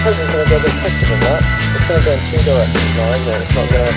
suppose it's going to go a bit quicker than that. It's going to go in two directions now, isn't it? It's not going to...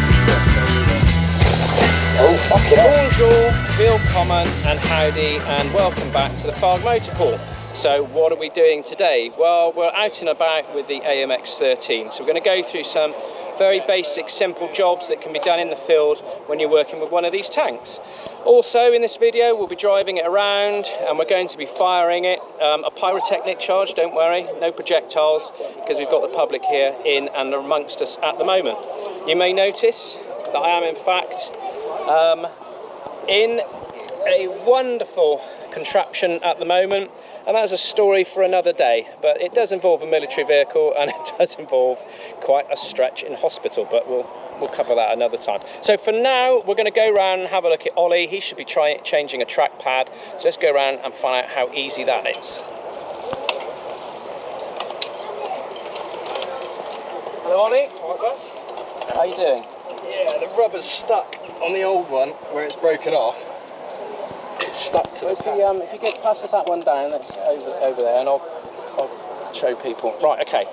Oh, fuck it up. Bonjour, willkommen and howdy, and welcome back to the FARG Motorpool. So what are we doing today? Well, we're out and about with the AMX13. So we're going to go through some very basic, simple jobs that can be done in the field when you're working with one of these tanks. Also in this video, we'll be driving it around and we're going to be firing it. A pyrotechnic charge, don't worry, no projectiles, because we've got the public here in and amongst us at the moment. You may notice that I am in fact in a wonderful contraption at the moment, and that's a story for another day. But it does involve a military vehicle and it does involve quite a stretch in hospital, but we'll cover that another time. So for now, we're going to go around and have a look at Ollie. He should be changing a track pad, so let's go around and find out how easy that is. Hello Ollie, all right, boss? How are you doing? Yeah, the rubber's stuck on the old one where it's broken off. It's stuck to the pad. If you could pass us that one down, that's over there, and I'll show people. Right, okay.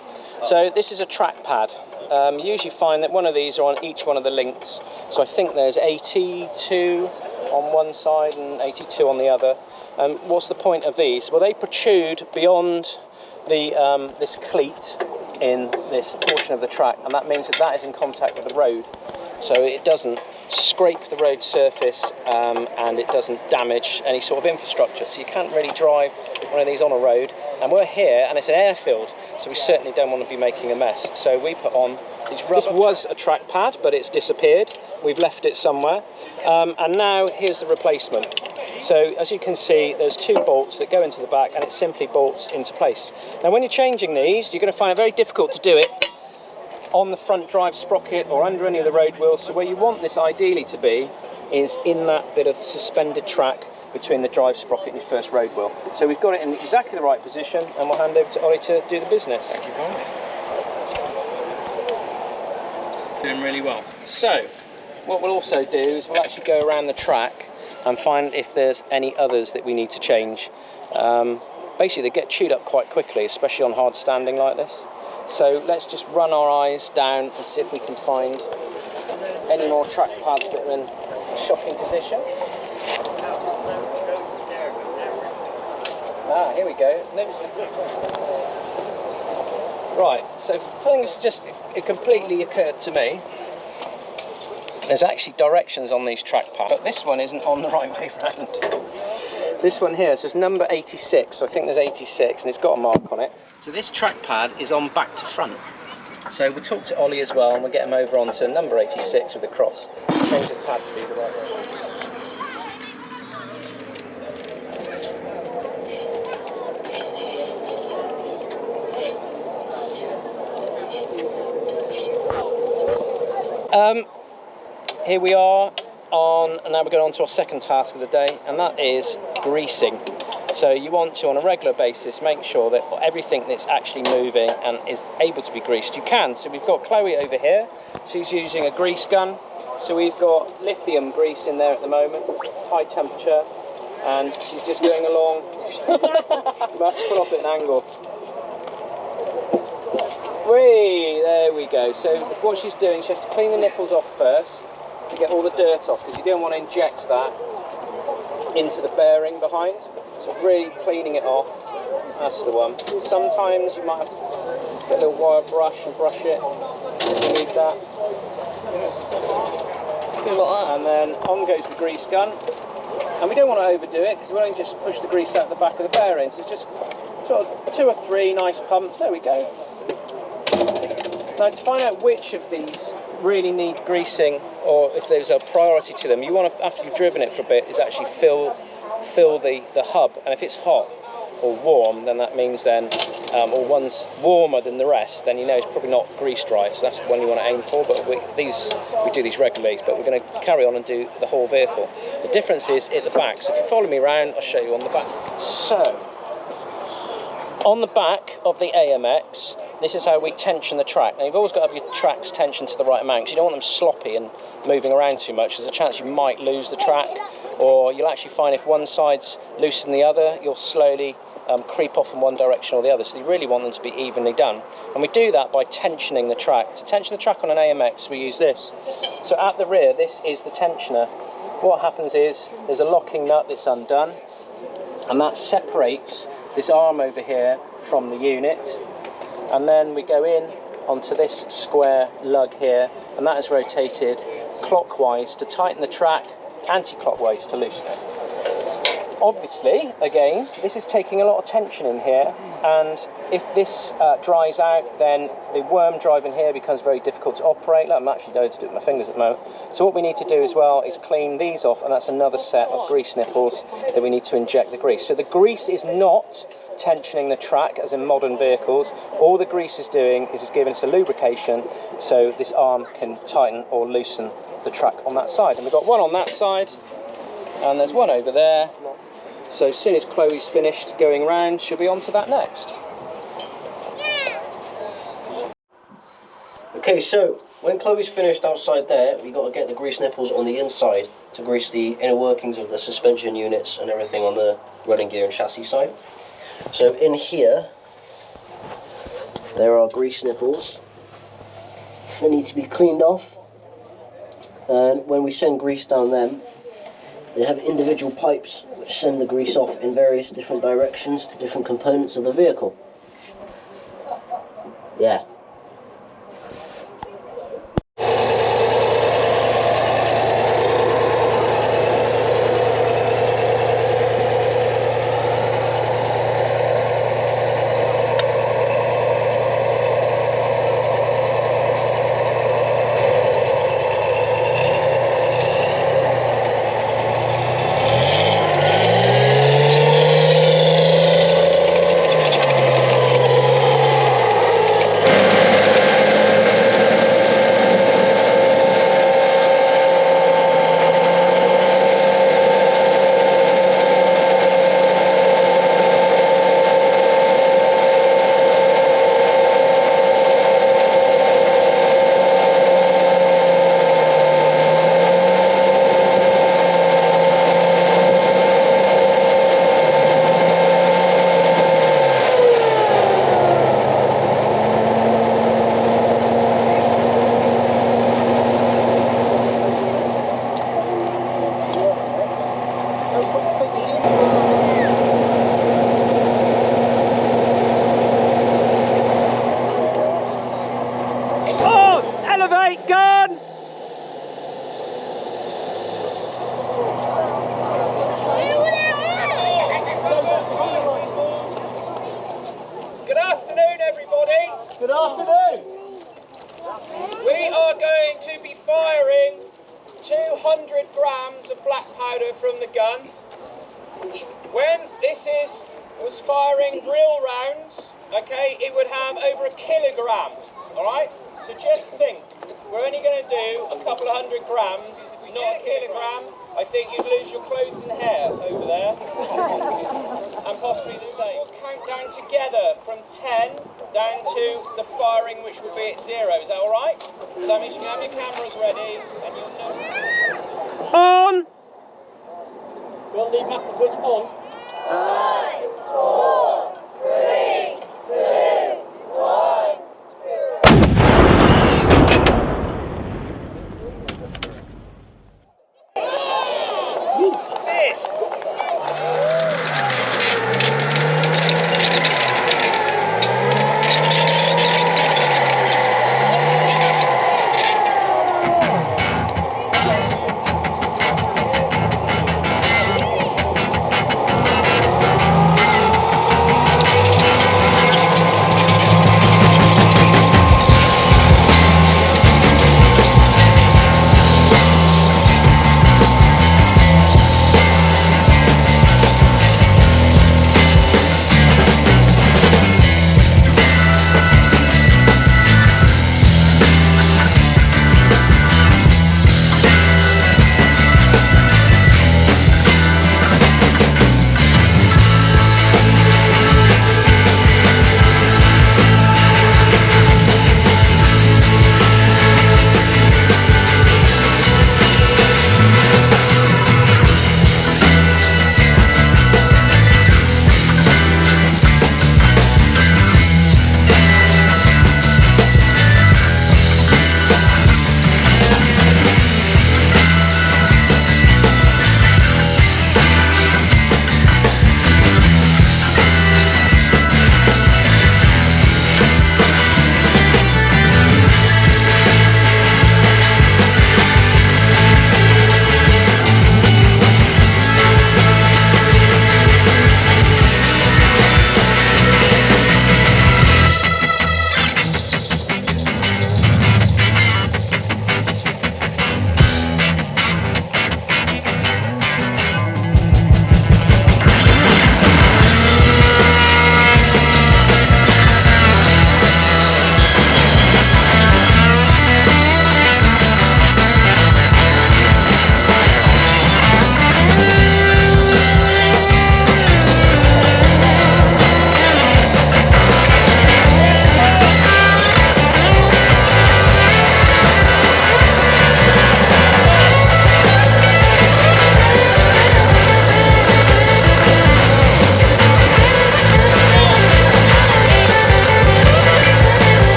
So this is a track pad. You usually find that one of these are on each one of the links. So I think there's 82 on one side and 82 on the other. What's the point of these? Well, they protrude beyond the this cleat in this portion of the track, and that means that that is in contact with the road. So it doesn't scrape the road surface and it doesn't damage any sort of infrastructure. So you can't really drive one of these on a road. And we're here and it's an airfield, so we certainly don't want to be making a mess. So we put on these rubber... This was a track pad, but it's disappeared. We've left it somewhere. And now here's the replacement. So as you can see, there's two bolts that go into the back and it simply bolts into place. Now when you're changing these, you're going to find it very difficult to do it on the front drive sprocket or under any of the road wheels. So where you want this ideally to be is in that bit of suspended track between the drive sprocket and your first road wheel. So we've got it in exactly the right position, and we'll hand over to Ollie to do the business. Thank you, Paul. Doing really well. So what we'll also do is we'll actually go around the track and find if there's any others that we need to change. Basically they get chewed up quite quickly, especially on hard standing like this. So let's just run our eyes down and see if we can find any more track pads that are in shocking condition. Ah, here we go. Notice right, so things just, it completely occurred to me. There's actually directions on these track pads, but this one isn't on the right way round. This one here, so it's number 86, so I think there's 86, and it's got a mark on it. So this track pad is on back to front. So we'll talk to Ollie as well, and we'll get him over onto number 86 with the cross. Change this pad to be the right way. Here we are on, and now we're going on to our second task of the day, and that is greasing. So you want to, on a regular basis, make sure that everything that's actually moving and is able to be greased, you can. So we've got Chloe over here. She's using a grease gun. So we've got lithium grease in there at the moment, high temperature, and she's just going along. You have to put off at an angle. Whee, there we go. So what she's doing, she has to clean the nipples off first to get all the dirt off, because you don't want to inject that into the bearing behind. So really cleaning it off, that's the one. Sometimes you might have to get a little wire brush and brush it if you need that. Good like that. And then on goes the grease gun. And we don't want to overdo it, because we only just push the grease out the back of the bearing. So it's just sort of 2 or 3 nice pumps, there we go. Now to find out which of these really need greasing, or if there's a priority to them, you want to, after you've driven it for a bit, is actually fill the hub. And if it's hot or warm, then that means then, or one's warmer than the rest, then you know it's probably not greased right, so that's the one you want to aim for. But we do these regularly, but we're going to carry on and do the whole vehicle. The difference is at the back, so if you follow me around, I'll show you on the back. So, on the back of the AMX, this is how we tension the track. Now you've always got to have your tracks tensioned to the right amount, because you don't want them sloppy and moving around too much. There's a chance you might lose the track, or you'll actually find if one side's looser than the other, you'll slowly creep off in one direction or the other. So you really want them to be evenly done. And we do that by tensioning the track. To tension the track on an AMX, we use this. So at the rear, this is the tensioner. What happens is there's a locking nut that's undone, and that separates this arm over here from the unit. And then we go in onto this square lug here, and that is rotated clockwise to tighten the track, anti-clockwise to loosen it. Obviously, again, this is taking a lot of tension in here, and if this dries out, then the worm drive in here becomes very difficult to operate. Look, I'm actually going to do it with my fingers at the moment. So what we need to do as well is clean these off, and that's another set of grease nipples that we need to inject the grease. So the grease is not tensioning the track as in modern vehicles. All the grease is doing is giving us a lubrication so this arm can tighten or loosen the track on that side. And we've got one on that side, and there's one over there. So as soon as Chloe's finished going round, she'll be on to that next. Okay, so when Chloe's finished outside there, we've got to get the grease nipples on the inside to grease the inner workings of the suspension units and everything on the running gear and chassis side. So in here, there are grease nipples that need to be cleaned off, and when we send grease down them, they have individual pipes which send the grease off in various different directions to different components of the vehicle. Yeah. Good afternoon. We are going to be firing 200 grams of black powder from the gun. When this was firing real rounds, okay, it would have over a kilogram, all right? So just think, we're only going to do a couple of 100 grams, not a kilogram. I think you'd lose your clothes and hair over there, and possibly the same. We'll count down together from 10 down to the firing, which will be at 0. Is that all right? So that means you can have your cameras ready, and you'll know. On! We'll leave master switch on. 5, 4, 3, 2, 1.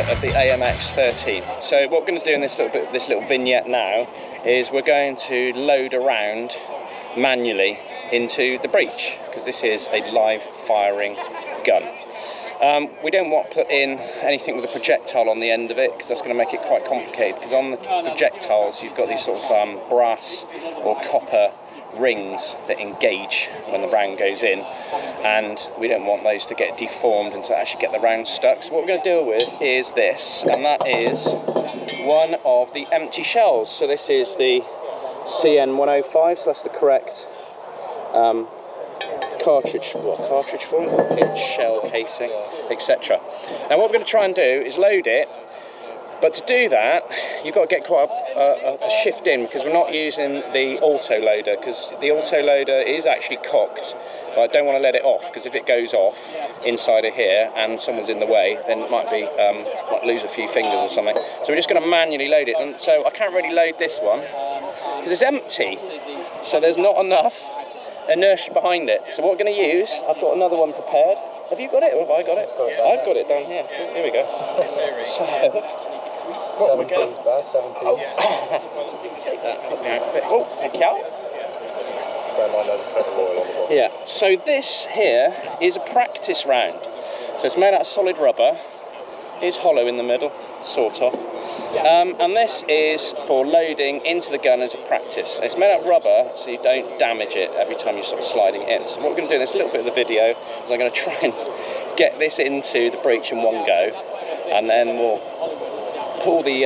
bit of the AMX13. So what we're going to do in this little vignette now is we're going to load around manually into the breech, because this is a live firing gun. We don't want to put in anything with a projectile on the end of it, because that's going to make it quite complicated, because on the projectiles you've got these sort of brass or copper rings that engage when the round goes in, and we don't want those to get deformed and to actually get the round stuck. So what we're going to deal with is this, and that is one of the empty shells. So this is the CN105, so that's the correct cartridge for it, it's shell casing, etc. Now what we're going to try and do is load it, but to do that you've got to get quite a shift in, because we're not using the autoloader, because the autoloader is actually cocked, but I don't want to let it off, because if it goes off inside of here and someone's in the way, then it might be might lose a few fingers or something. So we're just going to manually load it, and so I can't really load this one because it's empty, so there's not enough inertia behind it. So what we're going to use, I've got another one prepared. Have you got it, or have I got it? I've got it down here. Here we go. So, 7 P's, Baz, 7 P's. Take that. Oh, thank you. Bear in mind there's a coat of oil on the bottom. Yeah, so this here is a practice round. So it's made out of solid rubber. It's hollow in the middle, sort of. And this is for loading into the gun as a practice. It's made out of rubber, so you don't damage it every time you're sort of sliding it in. So what we're going to do in this little bit of the video is I'm going to try and get this into the breech in one go, and then we'll pull the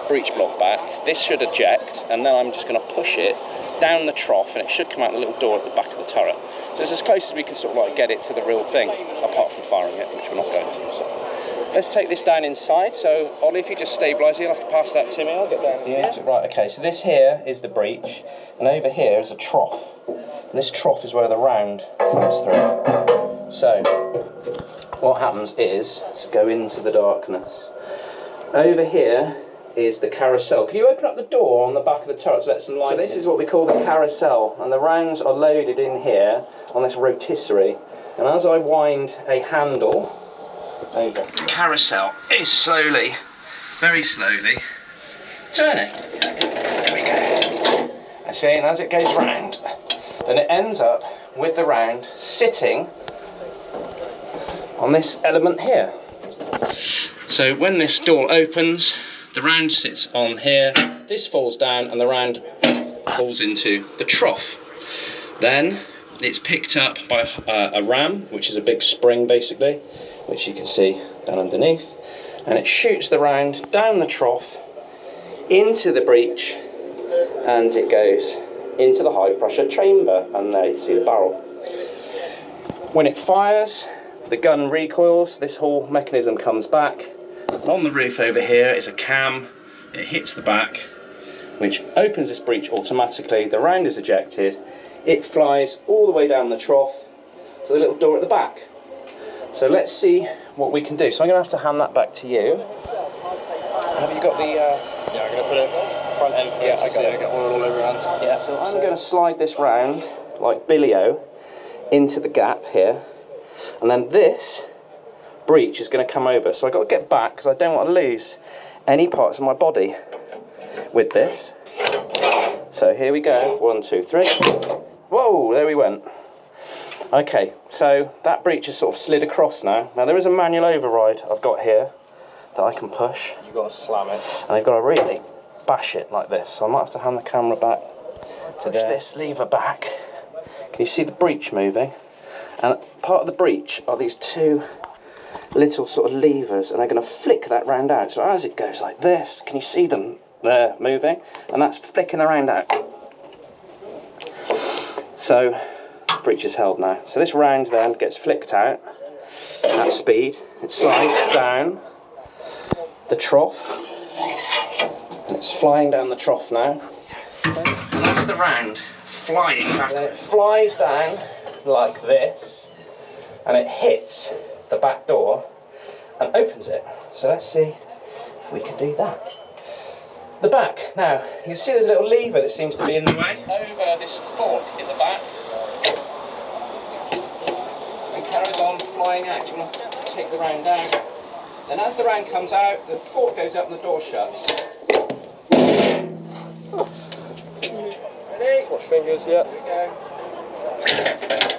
breech block back. This should eject, and then I'm just going to push it down the trough, and it should come out the little door at the back of the turret. So it's as close as we can sort of like get it to the real thing, apart from firing it, which we're not going to. So let's take this down inside. So Ollie, if you just stabilise it, you'll have to pass that to me. I'll get down here. Right, okay, so this here is the breech, and over here is a trough. And this trough is where the round comes through. So what happens is, let's go into the darkness. Over here is the carousel. Can you open up the door on the back of the turret to let some light in? So this is what we call the carousel, and the rounds are loaded in here on this rotisserie. And as I wind a handle over, the carousel is slowly, very slowly, turning. There we go. I see, and as it goes round, then it ends up with the round sitting on this element here. So when this door opens, the round sits on here, this falls down, and the round falls into the trough. Then it's picked up by a ram, which is a big spring basically, which you can see down underneath, and it shoots the round down the trough into the breech, and it goes into the high pressure chamber, and there you see the barrel. When it fires, the gun recoils, this whole mechanism comes back. On the roof over here is a cam. It hits the back, which opens this breech automatically. The round is ejected. It flies all the way down the trough to the little door at the back. So let's see what we can do. So I'm going to have to hand that back to you. Have you got the... Yeah, I'm going to put it front end first. Yeah, I got it. Get oil all over your hands. Yeah, so I'm going to slide this round like Billy-O into the gap here, and then this breech is going to come over. So I've got to get back because I don't want to lose any parts of my body with this. So here we go. 1, 2, 3. Whoa, there we went. Okay, so that breech is sort of slid across now. Now there is a manual override I've got here that I can push. You've got to slam it. And I've got to really bash it like this. So I might have to hand the camera back to push this lever back. Can you see the breech moving? And part of the breech are these two little sort of levers, and they're going to flick that round out. So as it goes like this, can you see them there moving? And that's flicking the round out. So breech is held now. So this round then gets flicked out at speed. It slides down the trough, and it's flying down the trough now. And that's the round flying back. Then it flies down like this, and it hits the back door and opens it. So let's see if we can do that. The back, now you can see there's a little lever that seems to be in the way. Over this fork in the back, and carries on flying out. You want to take the round down Then as the round comes out, the fork goes up and the door shuts. Ready? Watch fingers, yeah. Here we go.